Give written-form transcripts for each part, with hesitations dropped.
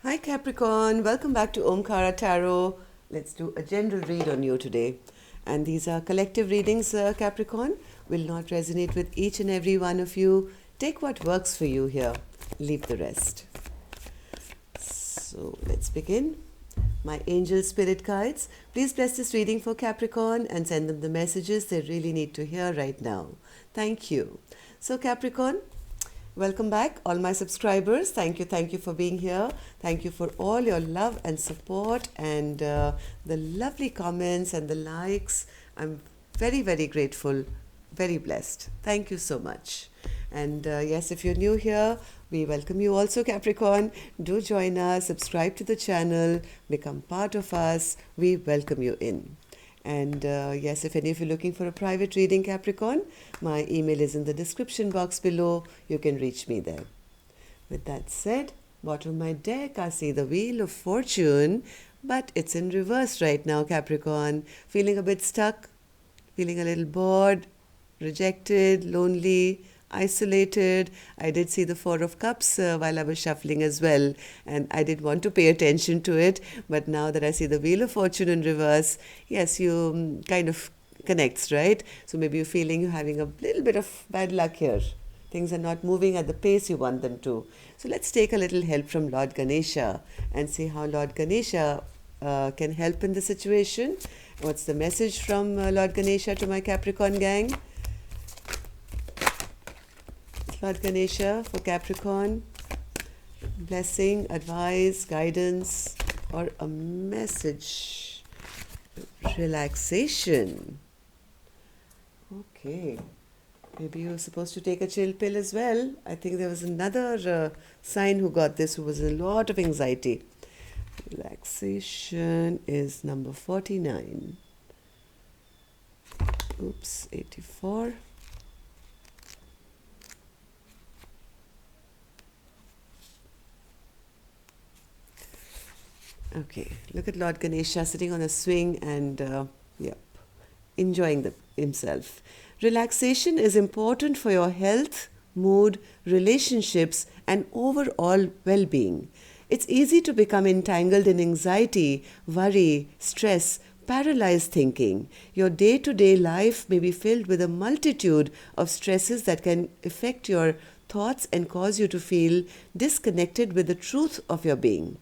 Hi Capricorn, welcome back to Omkara Tarot. Let's do a general read on you today. And these are collective readings, Capricorn. Will not resonate with each and every one of you. Take what works for you here, leave the rest. So let's begin. My angel spirit guides, please bless this reading for Capricorn and send them the messages they really need to hear right now. Thank you. So Capricorn, welcome back, all my subscribers. Thank you for being here. Thank you for all your love and support and the lovely comments and the likes. I'm very grateful, very blessed. Thank you so much. And yes, if you're new here, we welcome you also, Capricorn. Do join us, subscribe to the channel, become part of us. We welcome you in. And yes, if any of you are looking for a private reading, Capricorn, my email is in the description box below. You can reach me there. With that said, bottom of my deck, I see the Wheel of Fortune, but it's in reverse right now, Capricorn. Feeling a bit stuck, feeling a little bored, rejected, lonely, isolated. I did see the Four of Cups while I was shuffling as well, and I did want to pay attention to it, but now that I see the Wheel of Fortune in reverse, yes, you kind of connects, right? So maybe you're feeling you're having a little bit of bad luck here. Things are not moving at the pace you want them to. So let's take a little help from Lord Ganesha and see how Lord Ganesha can help in the situation. What's the message from Lord Ganesha to my Capricorn gang? Lord Ganesha for Capricorn, blessing, advice, guidance, or a message. Relaxation. Okay. Maybe you're supposed to take a chill pill as well. I think there was another sign who got this, who was a lot of anxiety. Relaxation is number 49. Oops, 84. Okay, look at Lord Ganesha sitting on a swing and enjoying himself. Relaxation is important for your health, mood, relationships, and overall well-being. It's easy to become entangled in anxiety, worry, stress, paralyzed thinking. Your day-to-day life may be filled with a multitude of stresses that can affect your thoughts and cause you to feel disconnected with the truth of your being.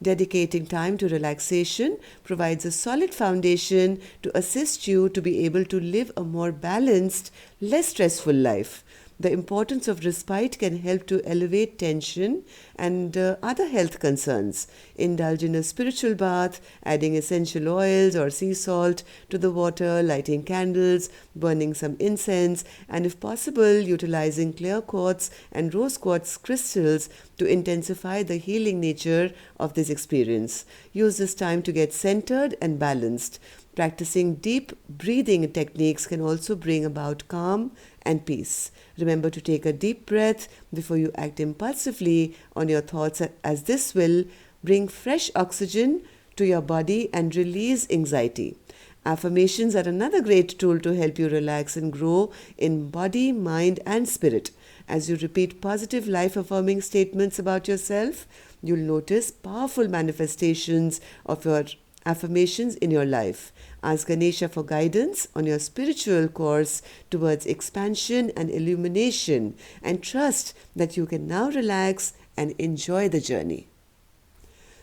Dedicating time to relaxation provides a solid foundation to assist you to be able to live a more balanced, less stressful life. The importance of respite can help to elevate tension and other health concerns. Indulge in a spiritual bath, adding essential oils or sea salt to the water, lighting candles, burning some incense, and if possible, utilizing clear quartz and rose quartz crystals to intensify the healing nature of this experience. Use this time to get centered and balanced. Practicing deep breathing techniques can also bring about calm and peace. Remember to take a deep breath before you act impulsively on your thoughts, as this will bring fresh oxygen to your body and release anxiety. Affirmations are another great tool to help you relax and grow in body, mind, and spirit. As you repeat positive life-affirming statements about yourself, you'll notice powerful manifestations of your affirmations in your life. Ask Ganesha for guidance on your spiritual course towards expansion and illumination, and trust that you can now relax and enjoy the journey.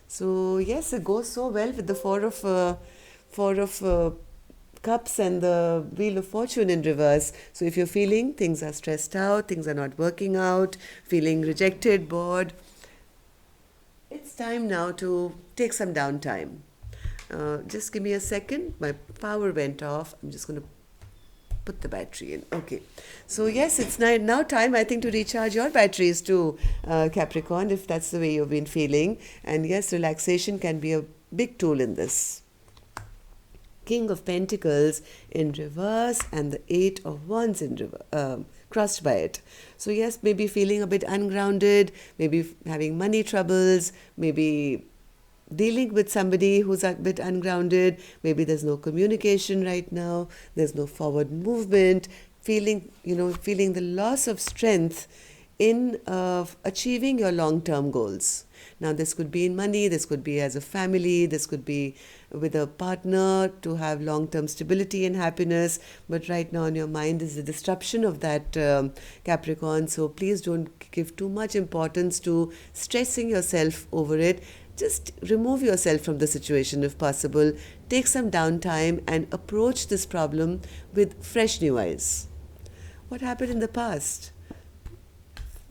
So yes, it goes so well with the four of cups and the Wheel of Fortune in reverse. So if you're feeling things are stressed out, things are not working out, feeling rejected, bored, it's time now to take some downtime. Just give me a second. My power went off. I'm just going to put the battery in. Okay. So yes, it's now time, I think, to recharge your batteries too, Capricorn, if that's the way you've been feeling. And yes, relaxation can be a big tool in this. King of Pentacles in reverse and the Eight of Wands in reverse, crossed by it. So yes, maybe feeling a bit ungrounded, maybe having money troubles, maybe dealing with somebody who's a bit ungrounded, maybe there's no communication right now, there's no forward movement, feeling the loss of strength in achieving your long-term goals. Now, this could be in money, this could be as a family, this could be with a partner to have long-term stability and happiness. But right now in your mind is the disruption of that, Capricorn. So please don't give too much importance to stressing yourself over it. Just remove yourself from the situation if possible. Take some downtime and approach this problem with fresh new eyes. What happened in the past?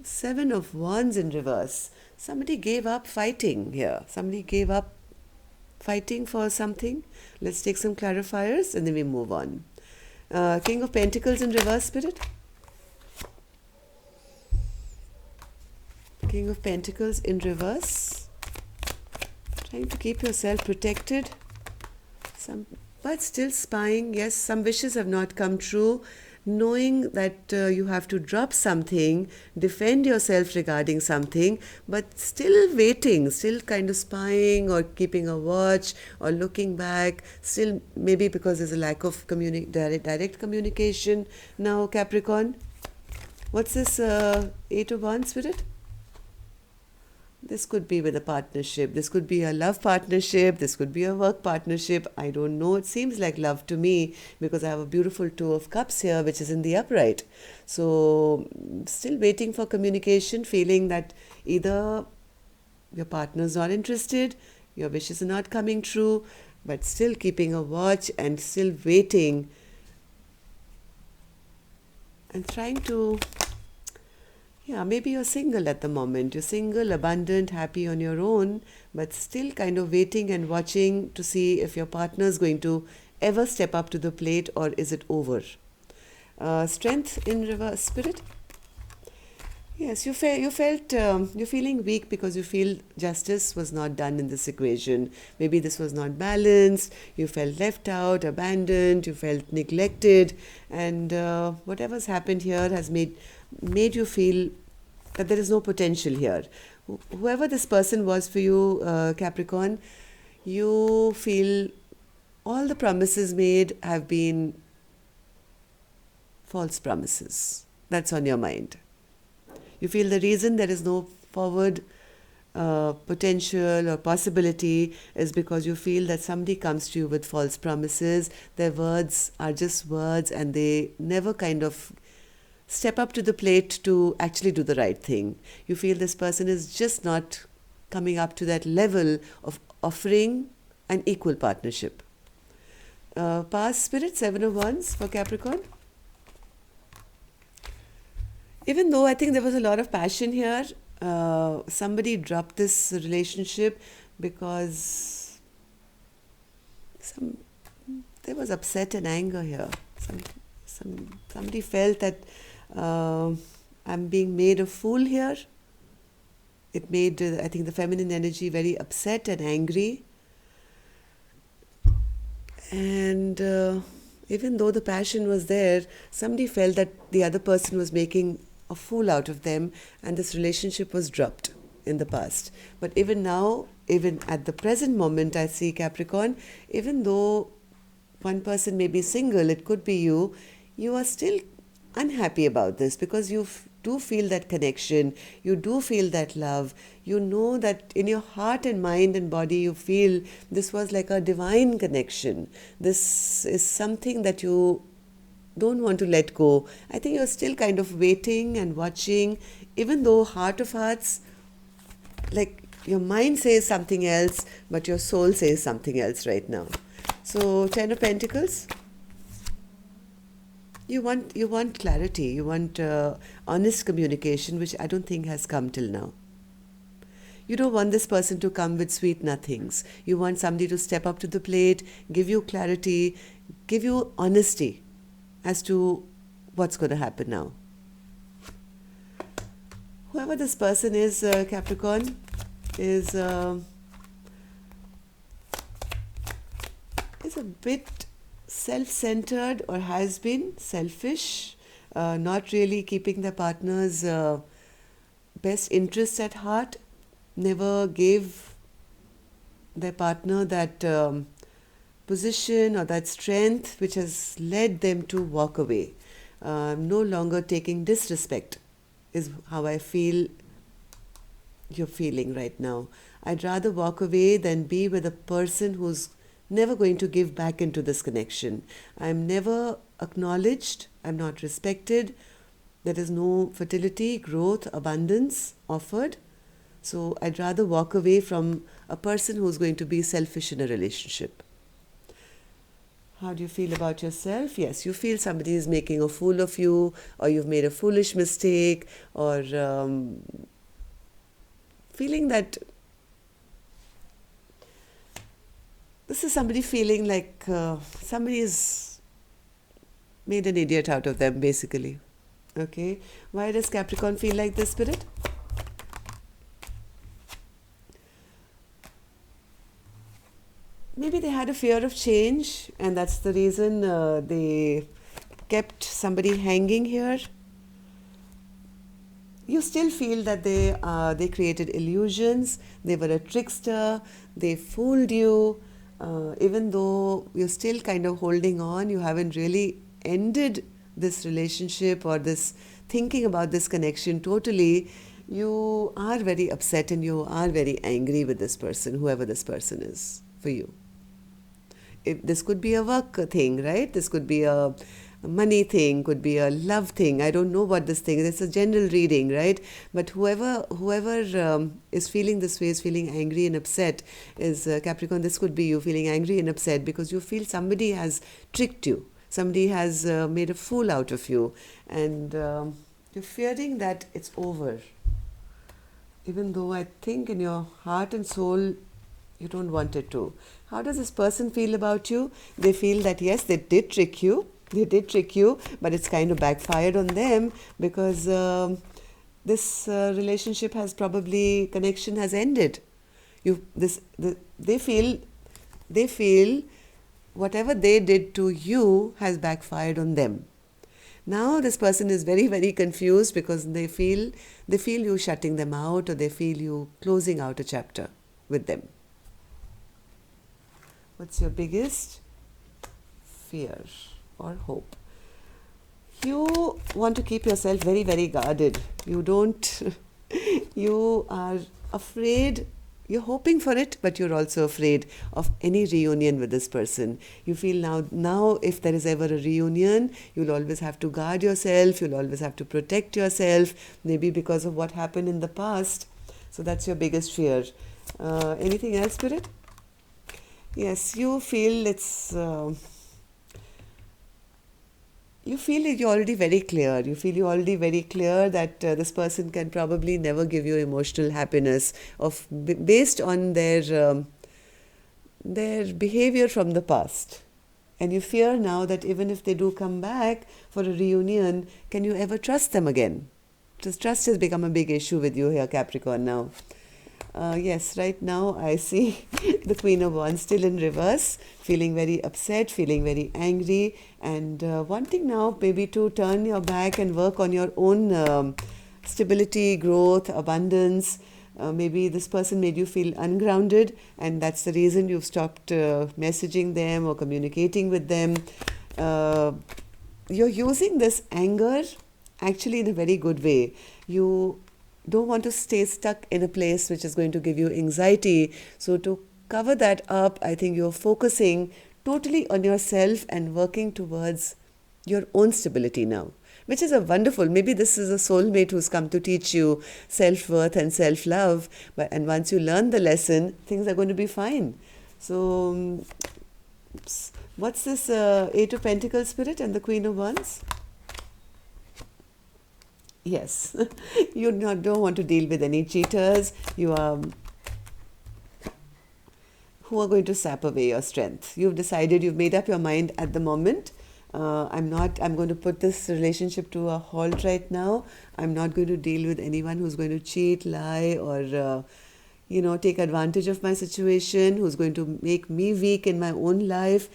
Seven of Wands in reverse. Somebody gave up fighting here. Somebody gave up fighting for something. Let's take some clarifiers and then we move on. King of Pentacles in reverse, Spirit. King of Pentacles in reverse. Trying to keep yourself protected. But still spying. Yes, some wishes have not come true. Knowing that you have to drop something, defend yourself regarding something, but still waiting, still kind of spying or keeping a watch or looking back, still maybe because there's a lack of direct communication. Now, Capricorn, what's this 8 of Wands, Spirit? This could be with a partnership. This could be a love partnership. This could be a work partnership. I don't know. It seems like love to me because I have a beautiful Two of Cups here, which is in the upright. So still waiting for communication, feeling that either your partner's not interested, your wishes are not coming true, but still keeping a watch and still waiting and trying to... Yeah, maybe you're single at the moment. You're single, abundant, happy on your own, but still kind of waiting and watching to see if your partner is going to ever step up to the plate or is it over. Strength in reverse, Spirit. Yes, you're feeling weak because you feel justice was not done in this equation. Maybe this was not balanced. You felt left out, abandoned. You felt neglected, and whatever's happened here has made you feel that there is no potential here. Whoever this person was for you, Capricorn, you feel all the promises made have been false promises. That's on your mind. You feel the reason there is no forward potential or possibility is because you feel that somebody comes to you with false promises. Their words are just words and they never kind of step up to the plate to actually do the right thing. You feel this person is just not coming up to that level of offering an equal partnership. Past, Spirit, 7 of Wands for Capricorn. Even though I think there was a lot of passion here, somebody dropped this relationship because there was upset and anger here. Somebody felt that I'm being made a fool here. It made, I think, the feminine energy very upset and angry. And even though the passion was there, somebody felt that the other person was making a fool out of them and this relationship was dropped in the past. But even now, even at the present moment, I see, Capricorn, even though one person may be single, it could be you, you are still unhappy about this because you do feel that connection, you do feel that love, you know that in your heart and mind and body you feel this was like a divine connection. This is something that you don't want to let go. I think you're still kind of waiting and watching, even though heart of hearts, like your mind says something else, but your soul says something else right now. So 10 of Pentacles. You want clarity, you want honest communication, which I don't think has come till now. You don't want this person to come with sweet nothings. You want somebody to step up to the plate, give you clarity, give you honesty as to what's going to happen now. Whoever this person is, Capricorn, is a bit self-centered or has been selfish, not really keeping their partner's best interests at heart, never gave their partner that position or that strength which has led them to walk away. No longer taking disrespect is how I feel you're feeling right now. I'd rather walk away than be with a person who's never going to give back into this connection. I'm never acknowledged, I'm not respected, there is no fertility, growth, abundance offered. So I'd rather walk away from a person who's going to be selfish in a relationship. How do you feel about yourself? Yes, you feel somebody is making a fool of you, or you've made a foolish mistake, or feeling that this is somebody feeling like somebody has made an idiot out of them, basically. Okay, why does Capricorn feel like this, Spirit? Maybe they had a fear of change, and that's the reason they kept somebody hanging here. You still feel that they created illusions, they were a trickster, they fooled you. Even though you're still kind of holding on, you haven't really ended this relationship or this thinking about this connection totally. You are very upset and you are very angry with this person, whoever this person is for you. This could be a work thing, right? This could be a money thing, could be a love thing. I don't know what this thing is. It's a general reading, right? But whoever is feeling this way, is feeling angry and upset, is Capricorn. This could be you feeling angry and upset because you feel somebody has tricked you. Somebody has made a fool out of you, and you're fearing that it's over. Even though I think in your heart and soul you don't want it to. How does this person feel about you? They feel that yes, they did trick you. They did trick you, but it's kind of backfired on them because this relationship has probably, connection has ended. They feel whatever they did to you has backfired on them. Now this person is very, very confused because they feel you shutting them out, or they feel you closing out a chapter with them. What's your biggest fear or hope? You want to keep yourself very, very guarded. You are afraid, you're hoping for it, but you're also afraid of any reunion with this person. You feel now if there is ever a reunion, you'll always have to guard yourself, you'll always have to protect yourself, maybe because of what happened in the past. So that's your biggest fear. Anything else, Spirit? Yes, you feel you're already very clear. You feel you're already very clear that this person can probably never give you emotional happiness based on their behavior from the past. And you fear now that even if they do come back for a reunion, can you ever trust them again? Trust has become a big issue with you here, Capricorn, now. Yes, right now I see the Queen of Wands still in reverse, feeling very upset, feeling very angry, and wanting now maybe to turn your back and work on your own stability, growth, abundance. Maybe this person made you feel ungrounded, and that's the reason you've stopped messaging them or communicating with them. You're using this anger actually in a very good way. You don't want to stay stuck in a place which is going to give you anxiety. So to cover that up, I think you're focusing totally on yourself and working towards your own stability now, which is a wonderful, maybe this is a soulmate who's come to teach you self-worth and self-love. And once you learn the lesson, things are going to be fine. So what's this Eight of Pentacles, Spirit, and the Queen of Wands? Yes, you don't want to deal with any cheaters. Who are going to sap away your strength. You've decided, you've made up your mind at the moment. I'm going to put this relationship to a halt right now. I'm not going to deal with anyone who's going to cheat, lie, or take advantage of my situation, who's going to make me weak in my own life,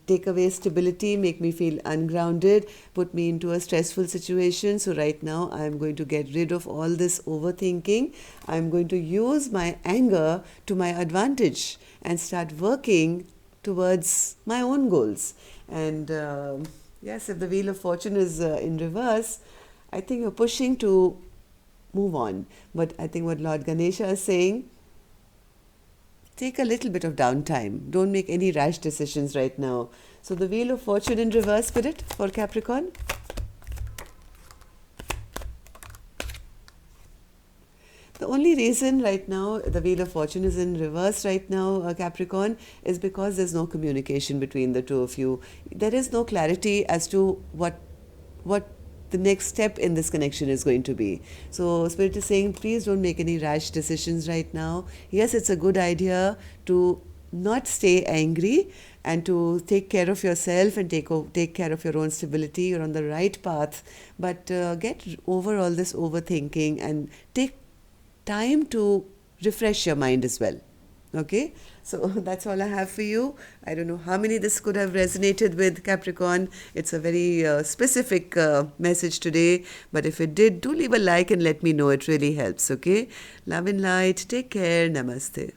take away stability, make me feel ungrounded, put me into a stressful situation. So right now I'm going to get rid of all this overthinking. I'm going to use my anger to my advantage and start working towards my own goals. And yes, if the Wheel of Fortune is in reverse, I think you're pushing to move on. But I think what Lord Ganesha is saying, take a little bit of downtime. Don't make any rash decisions right now. So the Wheel of Fortune in reverse, Spirit, for Capricorn. The only reason right now the Wheel of Fortune is in reverse right now, Capricorn, is because there's no communication between the two of you. There is no clarity as to what the next step in this connection is going to be. So Spirit is saying, please don't make any rash decisions right now. Yes, it's a good idea to not stay angry and to take care of yourself and take care of your own stability. You're on the right path, but get over all this overthinking and take time to refresh your mind as well. Okay, so that's all I have for you. I don't know how many this could have resonated with, Capricorn. It's a very specific message today, but if it did, do leave a like and let me know. It really helps. Okay, love and light. Take care. Namaste.